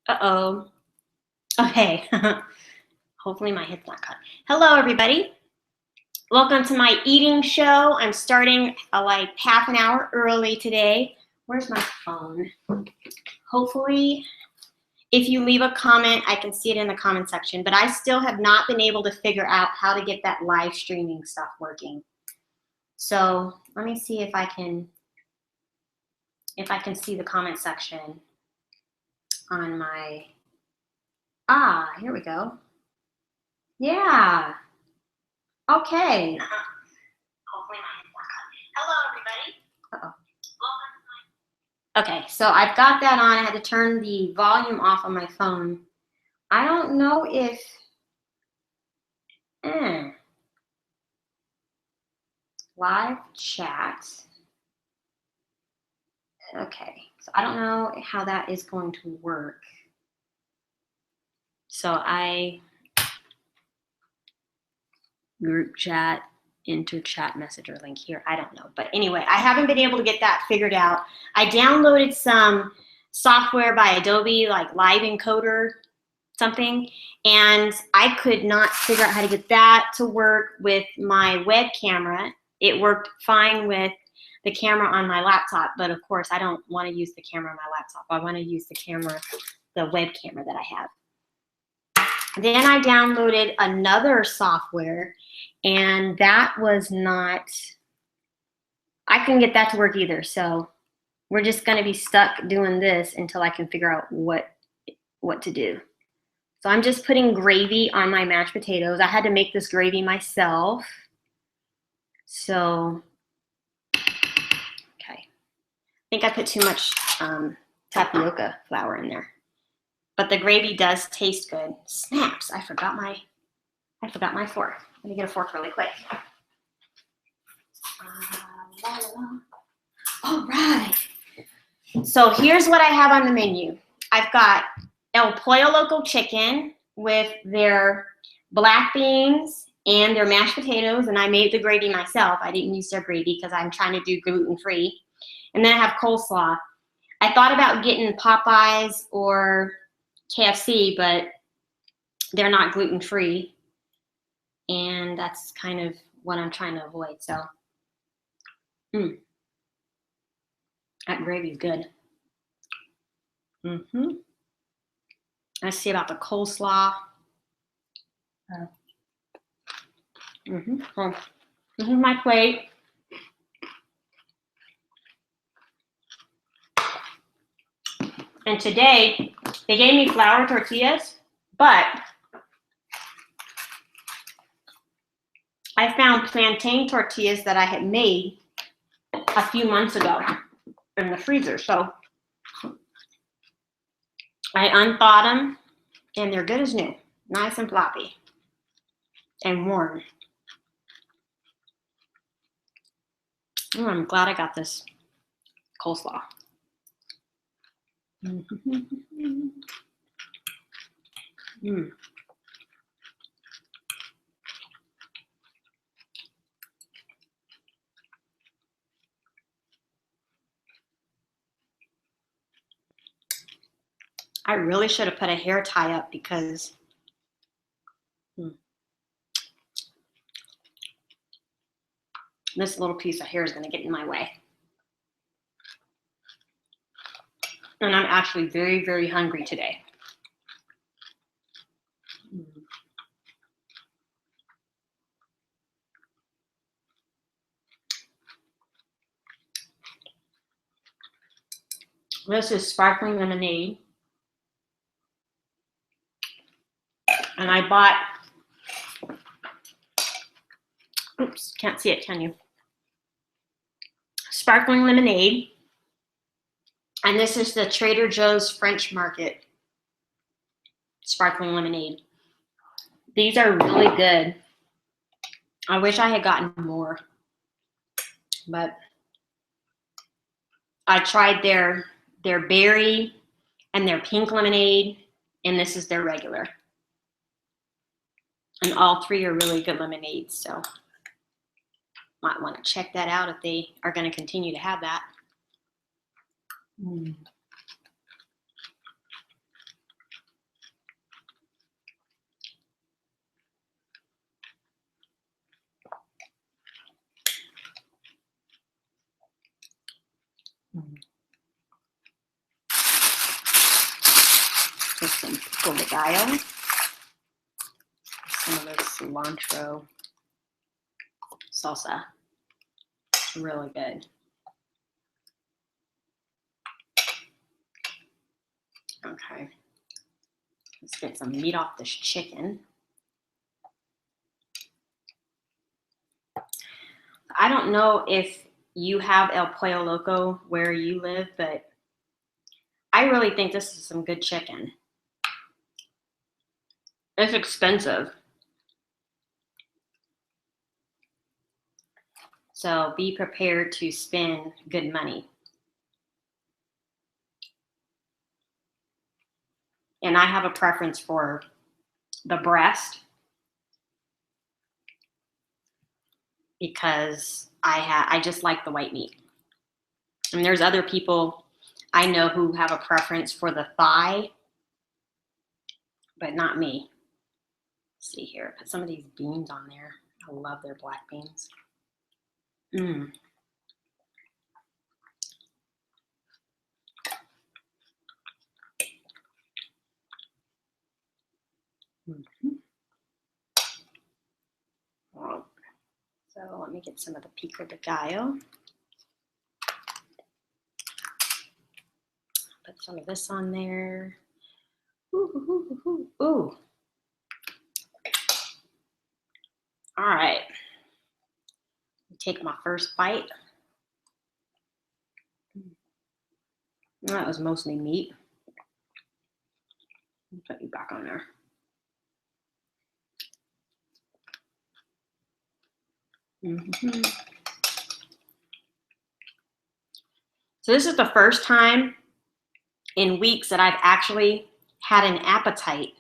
Uh-oh. Okay. Hopefully my head's not cut. Hello, everybody. Welcome to my eating show. I'm starting like half an hour early today. Where's my phone? Hopefully, if you leave a comment, I can see it in the comment section, but I still have not been able to figure out how to get that live streaming stuff working. So let me see if I can see the comment section on my, here we go. Yeah. Okay. Hopefully my head's not cut. Hello, everybody. Uh-oh. Okay, so I've got that on. I had to turn the volume off on my phone. I don't know if... Live chat. Okay, so I don't know how that is going to work. So group chat, enter chat messenger link here. I don't know. But anyway, I haven't been able to get that figured out. I downloaded some software by Adobe, like Live Encoder something, and I could not figure out how to get that to work with my web camera. It worked fine with the camera on my laptop, but of course I don't want to use the camera on my laptop. I want to use the camera, the web camera that I have. Then I downloaded another software, and that was not, I couldn't get that to work either. So we're just going to be stuck doing this until I can figure out what to do. So I'm just putting gravy on my mashed potatoes. I had to make this gravy myself. So, okay. I think I put too much tapioca flour in there. But the gravy does taste good. Snaps, I forgot my fork. Let me get a fork really quick. All right. So here's what I have on the menu. I've got El Pollo Loco chicken with their black beans and their mashed potatoes, and I made the gravy myself. I didn't use their gravy because I'm trying to do gluten-free. And then I have coleslaw. I thought about getting Popeyes or KFC, but they're not gluten-free, and that's kind of what I'm trying to avoid. So, that gravy's good. Let's see about the coleslaw. So, this is my plate. And today, they gave me flour tortillas, but I found plantain tortillas that I had made a few months ago in the freezer. So I unthawed them, and they're good as new, nice and floppy and warm. I'm glad I got this coleslaw. I really should have put a hair tie up because this little piece of hair is going to get in my way. And I'm actually very, very hungry today. This is sparkling lemonade. And I bought, oops, can't see it, can you? Sparkling lemonade. And this is the Trader Joe's French Market sparkling lemonade. These are really good. I wish I had gotten more, but I tried their berry and their pink lemonade, and this is their regular. And all three are really good lemonades, so might want to check that out if they are going to continue to have that. with some pico de gallo, some of this cilantro salsa. It's really good. Okay, let's get some meat off this chicken. I don't know if you have El Pollo Loco where you live, but I really think this is some good chicken. It's expensive. So be prepared to spend good money. And I have a preference for the breast because I just like the white meat. And there's other people I know who have a preference for the thigh, but not me. Let's see here, put some of these beans on there. I love their black beans. Mmm. Mm-hmm. Well, so let me get some of the pico de gallo. Put some of this on there. Ooh, ooh, ooh, ooh, ooh. All right. Take my first bite. That was mostly meat. Put you back on there. Mm-hmm. So this is the first time in weeks that I've actually had an appetite.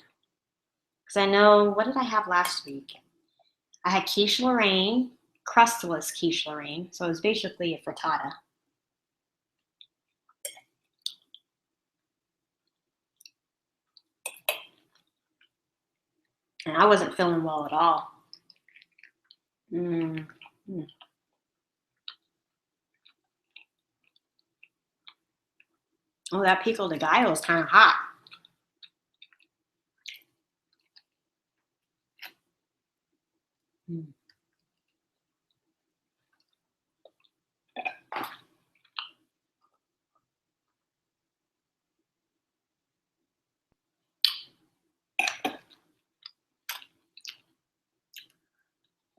Because I know, what did I have last week? I had quiche Lorraine, crustless quiche Lorraine. So it was basically a frittata. And I wasn't feeling well at all. Mm-hmm. Oh, that pico de gallo is kind of hot. Mm.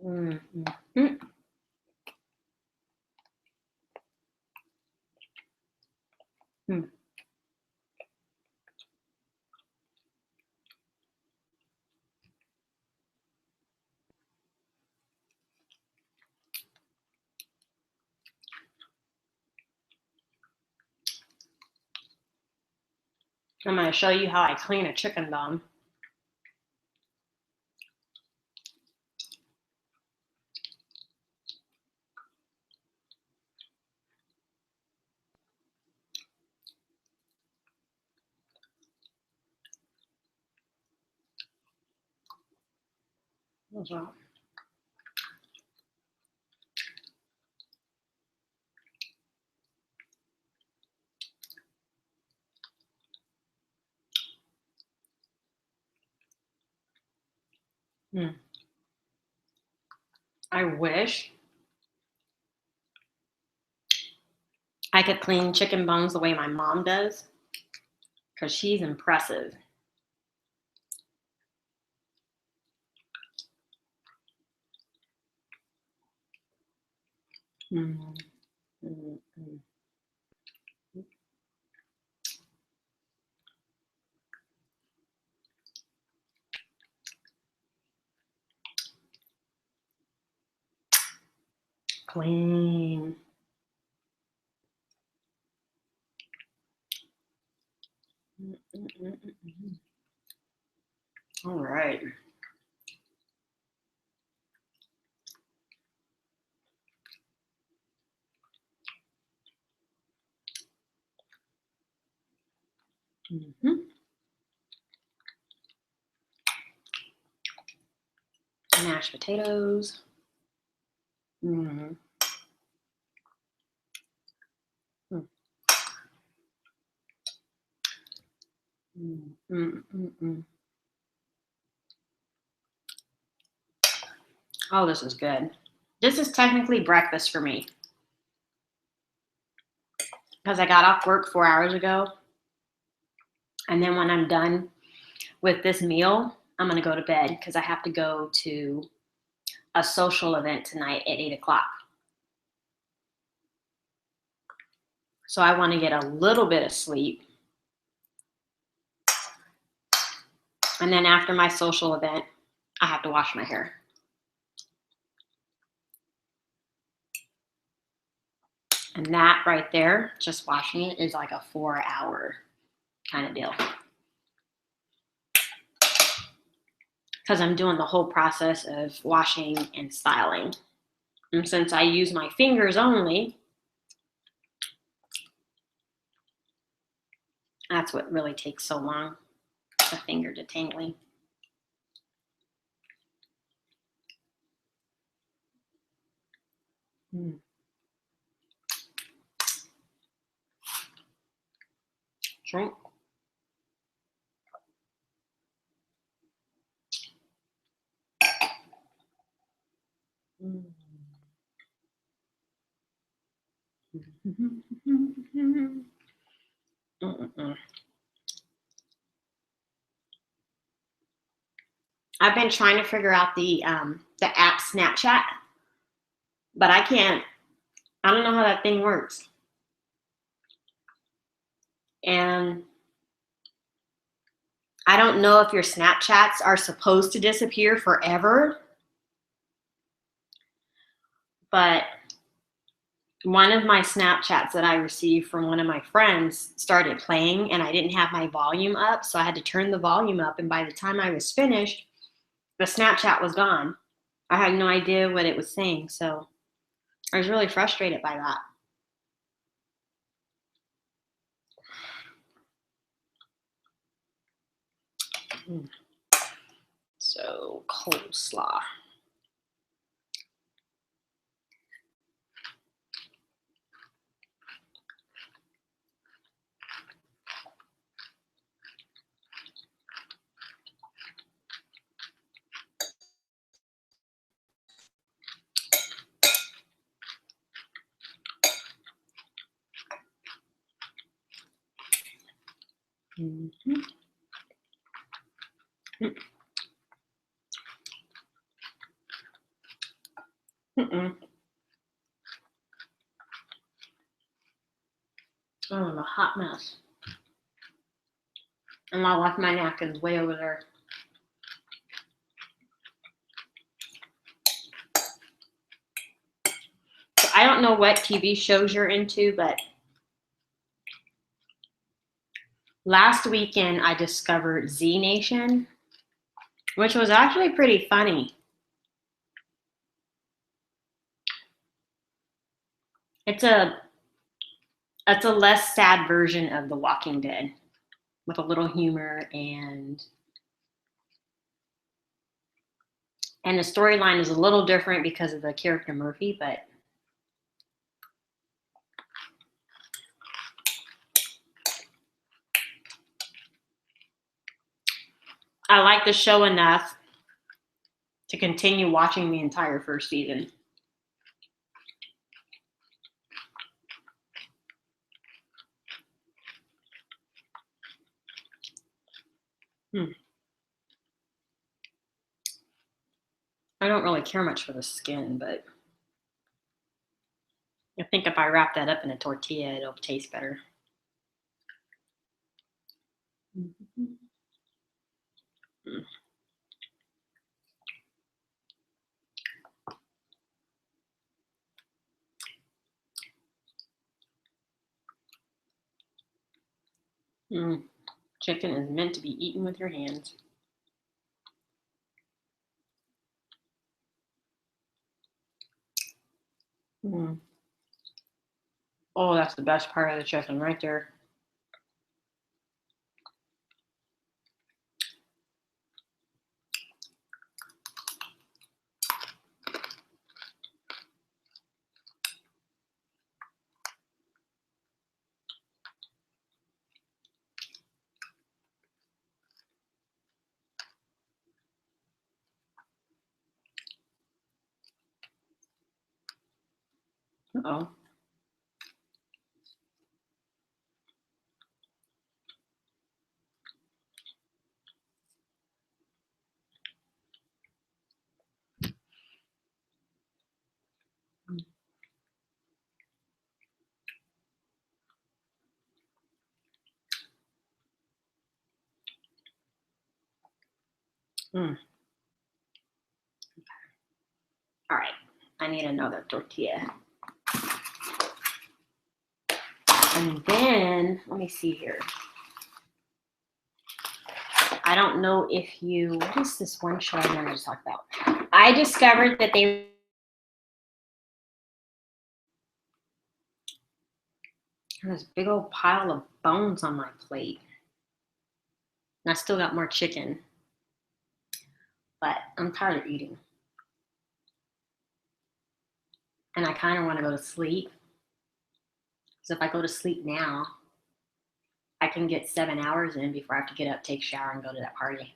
Mm-hmm. Mm. I'm going to show you how I clean a chicken bone. Well. Mm. I wish I could clean chicken bones the way my mom does, because she's impressive. Mm. Mm. Mm. Clean. Mm, mm, mm, mm, mm. All right. Mm-hmm. Mashed potatoes. Mm-hmm. Mm. Mm, mm, mm, mm. Oh, this is good. This is technically breakfast for me because I got off work 4 hours ago. And then when I'm done with this meal, I'm going to go to bed because I have to go to a social event tonight at 8 o'clock. So I want to get a little bit of sleep. And then after my social event, I have to wash my hair. And that right there, just washing it, is like a 4-hour kind of deal. Because I'm doing the whole process of washing and styling. And since I use my fingers only, that's what really takes so long, the finger detangling. Mm. Drink. Mm. Mm-mm. I've been trying to figure out the app Snapchat, but I can't. I don't know how that thing works. And I don't know if your Snapchats are supposed to disappear forever, but one of my Snapchats that I received from one of my friends started playing and I didn't have my volume up, so I had to turn the volume up, and by the time I was finished, the Snapchat was gone. I had no idea what it was saying, so I was really frustrated by that. So, coleslaw. Mm-hmm. Mm-mm. Oh, I'm a hot mess. And I left my napkins way over there. So I don't know what TV shows you're into, but last weekend I discovered Z Nation, which was actually pretty funny. It's a less sad version of The Walking Dead with a little humor, and the storyline is a little different because of the character Murphy, but I like the show enough to continue watching the entire first season. I don't really care much for the skin, but I think if I wrap that up in a tortilla, it'll taste better. Mm-hmm. Mm. Chicken is meant to be eaten with your hands. Mm. Oh, that's the best part of the chicken right there. Uh-oh. Mm. All right, I need another tortilla. And then, let me see here. I don't know if you, what is this one show I wanted to talk about? I discovered that they have this big old pile of bones on my plate. And I still got more chicken, but I'm tired of eating. And I kind of want to go to sleep. So if I go to sleep now, I can get 7 hours in before I have to get up, take a shower, and go to that party.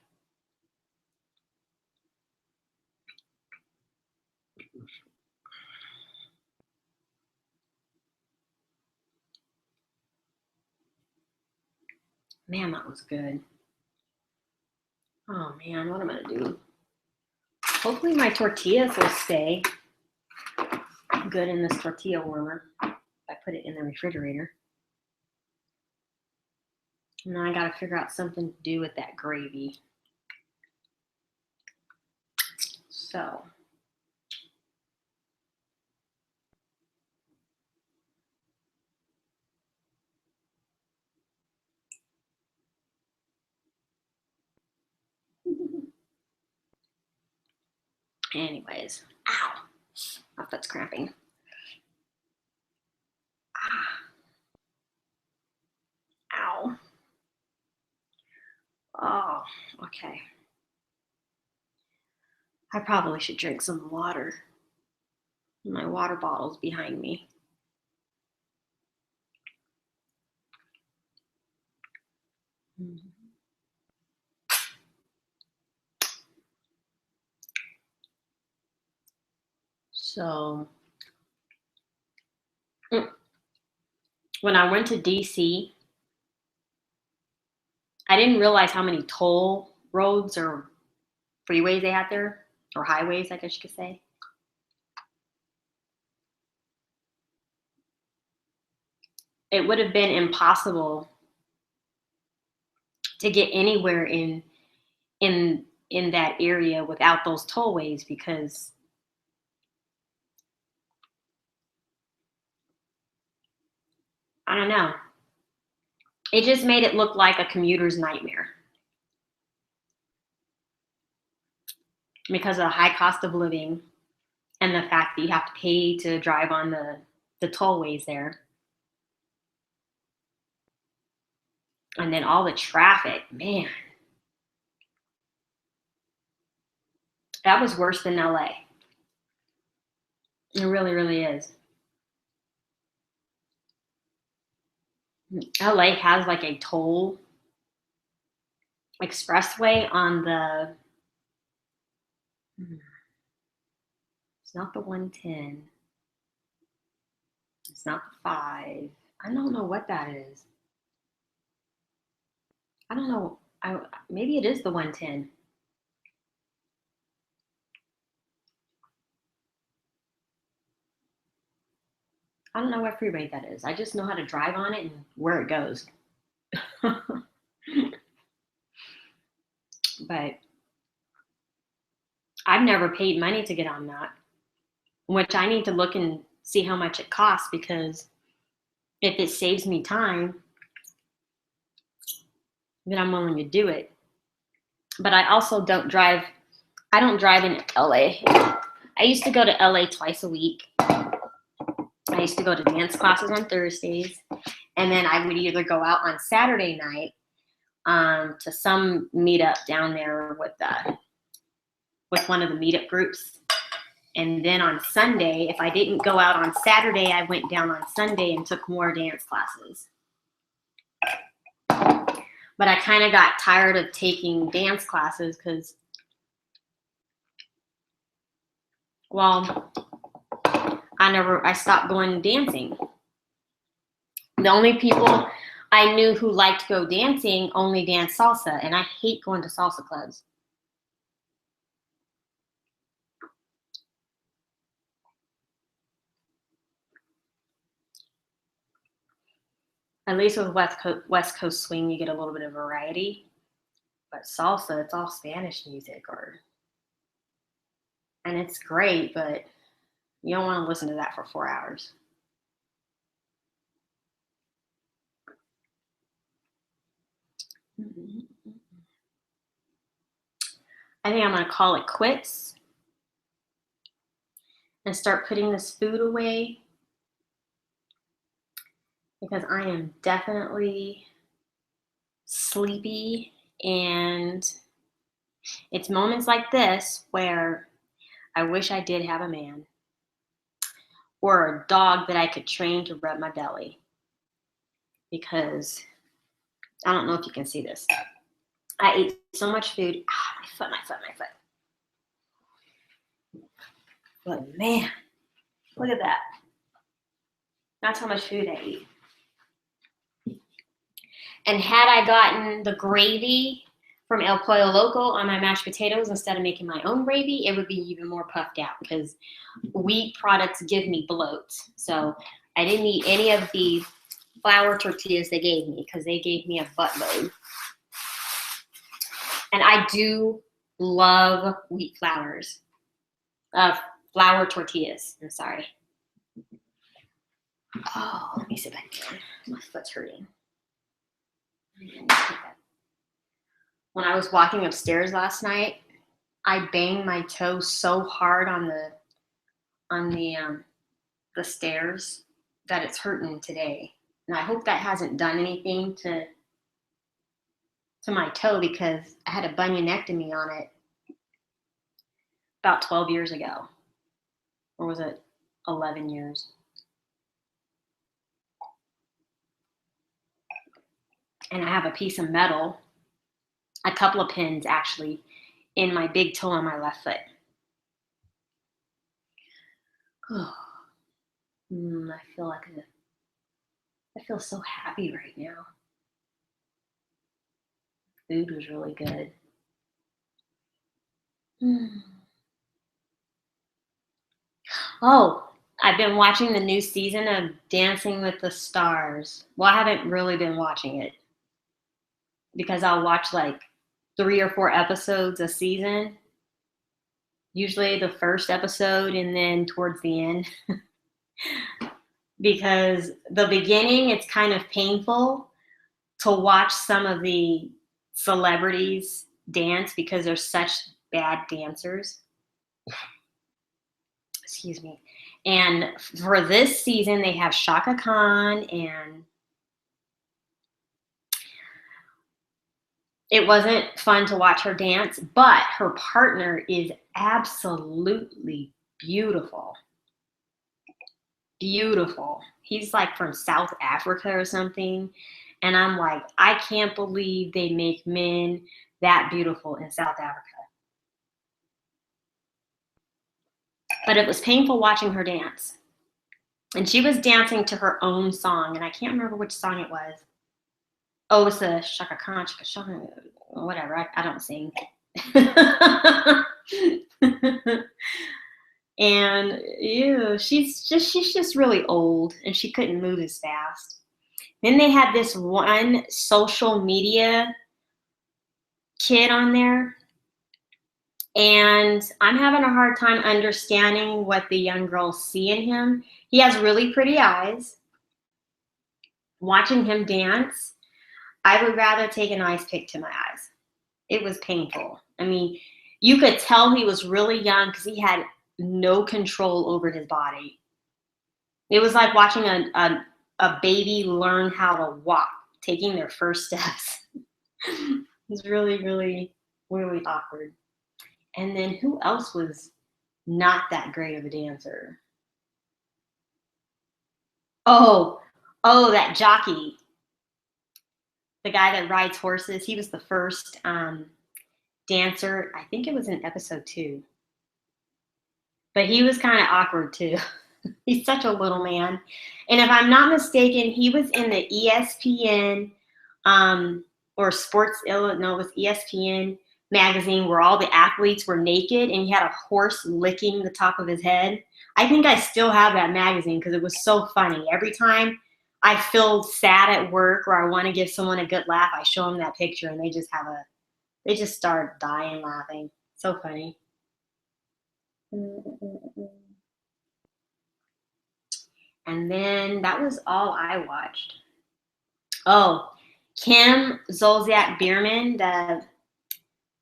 Man, that was good. Oh man, what am I gonna do? Hopefully my tortillas will stay good in this tortilla warmer. I put it in the refrigerator. Now I gotta figure out something to do with that gravy. So. Anyways, ow, my foot's cramping. Ow. Oh, okay. I probably should drink some water. My water bottle's behind me. So, when I went to DC, I didn't realize how many toll roads or freeways they had there, or highways, I guess you could say. It would have been impossible to get anywhere in that area without those tollways, because I don't know. It just made it look like a commuter's nightmare because of the high cost of living and the fact that you have to pay to drive on the tollways there. And then all the traffic, man. That was worse than LA. It really, really is. LA has like a toll expressway on the, it's not the 110. It's not the 5. I don't know what that is. I don't know. Maybe it is the 110. I don't know what freeway that is. I just know how to drive on it and where it goes. But I've never paid money to get on that, which I need to look and see how much it costs, because if it saves me time, then I'm willing to do it. But I also don't drive in LA. I used to go to LA twice a week. I used to go to dance classes on Thursdays, and then I would either go out on Saturday night to some meetup down there with one of the meetup groups. And then on Sunday, if I didn't go out on Saturday, I went down on Sunday and took more dance classes. But I kind of got tired of taking dance classes because, well, I stopped going dancing. The only people I knew who liked to go dancing only dance salsa, and I hate going to salsa clubs. At least with West Coast swing, you get a little bit of variety. But salsa, it's all Spanish music, and it's great, but you don't want to listen to that for 4 hours. I think I'm going to call it quits and start putting this food away, because I am definitely sleepy, and it's moments like this where I wish I did have a man or a dog that I could train to rub my belly, because I don't know if you can see this. I ate so much food. My foot. But man, look at that. That's how much food I ate. And had I gotten the gravy from El Pollo Loco on my mashed potatoes instead of making my own gravy, it would be even more puffed out, because wheat products give me bloat. So I didn't eat any of the flour tortillas they gave me, because they gave me a buttload. And I do love wheat flours. Flour tortillas. I'm sorry. Oh, let me sit back down. My foot's hurting. When I was walking upstairs last night, I banged my toe so hard on the stairs that it's hurting today. And I hope that hasn't done anything to my toe, because I had a bunionectomy on it about 12 years ago. Or was it 11 years? And I have a piece of metal, a couple of pins actually, in my big toe on my left foot. I feel so happy right now. Food was really good. Oh, I've been watching the new season of Dancing with the Stars. Well, I haven't really been watching it, because I'll watch like 3 or 4 episodes a season. Usually the first episode and then towards the end. Because the beginning, it's kind of painful to watch some of the celebrities dance, because they're such bad dancers. Excuse me. And for this season, they have Shaka Khan, and it wasn't fun to watch her dance, but her partner is absolutely beautiful. Beautiful. He's like from South Africa or something. And I'm like, I can't believe they make men that beautiful in South Africa. But it was painful watching her dance. And she was dancing to her own song, and I can't remember which song it was. Oh, it's a Shaka Khan, Shaka Khan, whatever. I don't sing. And ew, she's just really old, and she couldn't move as fast. Then they had this one social media kid on there, and I'm having a hard time understanding what the young girls see in him. He has really pretty eyes. Watching him dance, I would rather take an ice pick to my eyes. It was painful. I mean, you could tell he was really young, because he had no control over his body. It was like watching a baby learn how to walk, taking their first steps. It was really, really, really awkward. And then who else was not that great of a dancer? Oh, that jockey, the guy that rides horses. He was the first dancer. I think it was in episode 2. But he was kind of awkward too. He's such a little man. And if I'm not mistaken, he was in the ESPN or Sports Illustrated, no, it was ESPN magazine where all the athletes were naked and he had a horse licking the top of his head. I think I still have that magazine because it was so funny. Every time I feel sad at work or I want to give someone a good laugh, I show them that picture and they just start dying laughing. So funny. And then that was all I watched. Oh, Kim Zolciak Biermann, that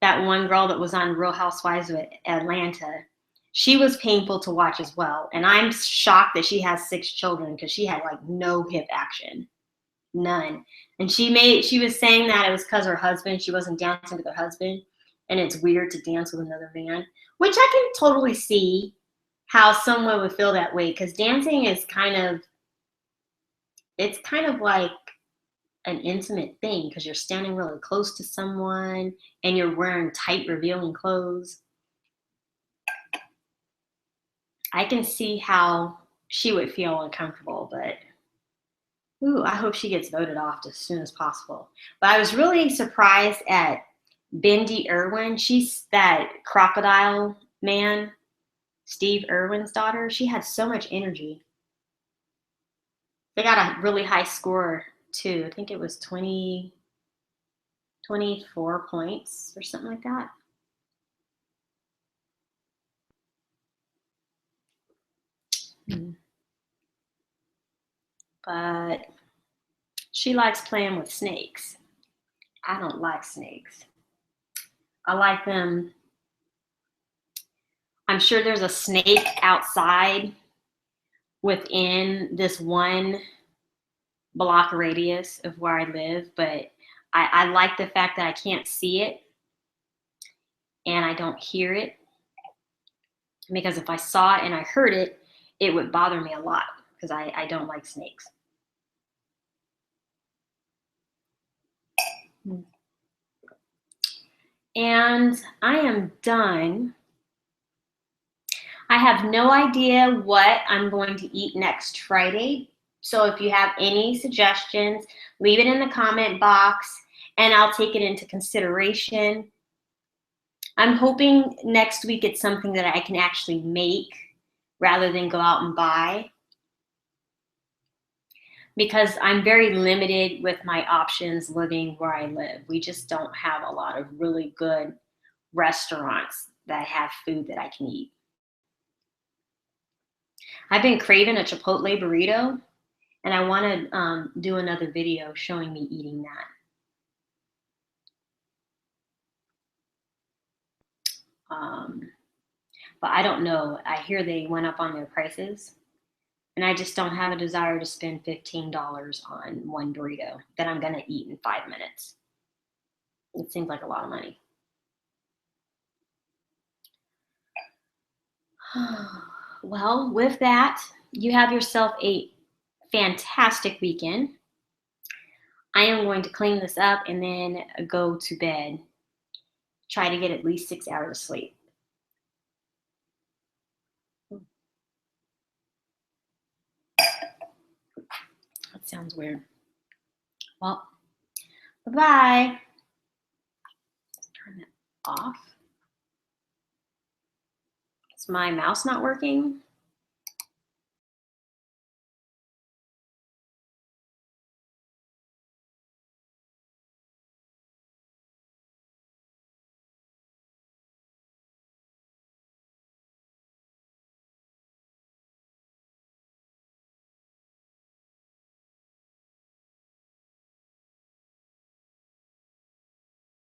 one girl that was on Real Housewives of Atlanta, she was painful to watch as well. And I'm shocked that she has 6 children because she had like no hip action, none. And she was saying that it was because her husband, she wasn't dancing with her husband, and it's weird to dance with another man, which I can totally see how someone would feel that way because dancing is it's kind of like an intimate thing because you're standing really close to someone and you're wearing tight, revealing clothes. I can see how she would feel uncomfortable, but I hope she gets voted off as soon as possible. But I was really surprised at Bindi Irwin. She's that crocodile man, Steve Irwin's daughter. She had so much energy. They got a really high score too. I think it was 24 points or something like that. But she likes playing with snakes. I don't like snakes. I like them. I'm sure there's a snake outside within this one block radius of where I live, but I like the fact that I can't see it and I don't hear it, because if I saw it and I heard it, it would bother me a lot because I don't like snakes. And I am done. I have no idea what I'm going to eat next Friday. So if you have any suggestions, leave it in the comment box and I'll take it into consideration. I'm hoping next week it's something that I can actually make rather than go out and buy, because I'm very limited with my options living where I live. We just don't have a lot of really good restaurants that have food that I can eat. I've been craving a Chipotle burrito, and I want to do another video showing me eating that. But I don't know. I hear they went up on their prices, and I just don't have a desire to spend $15 on one burrito that I'm going to eat in 5 minutes. It seems like a lot of money. Well, with that, you have yourself a fantastic weekend. I am going to clean this up and then go to bed. Try to get at least 6 hours of sleep. That sounds weird. Well, bye-bye. Let's turn that off. Is my mouse not working?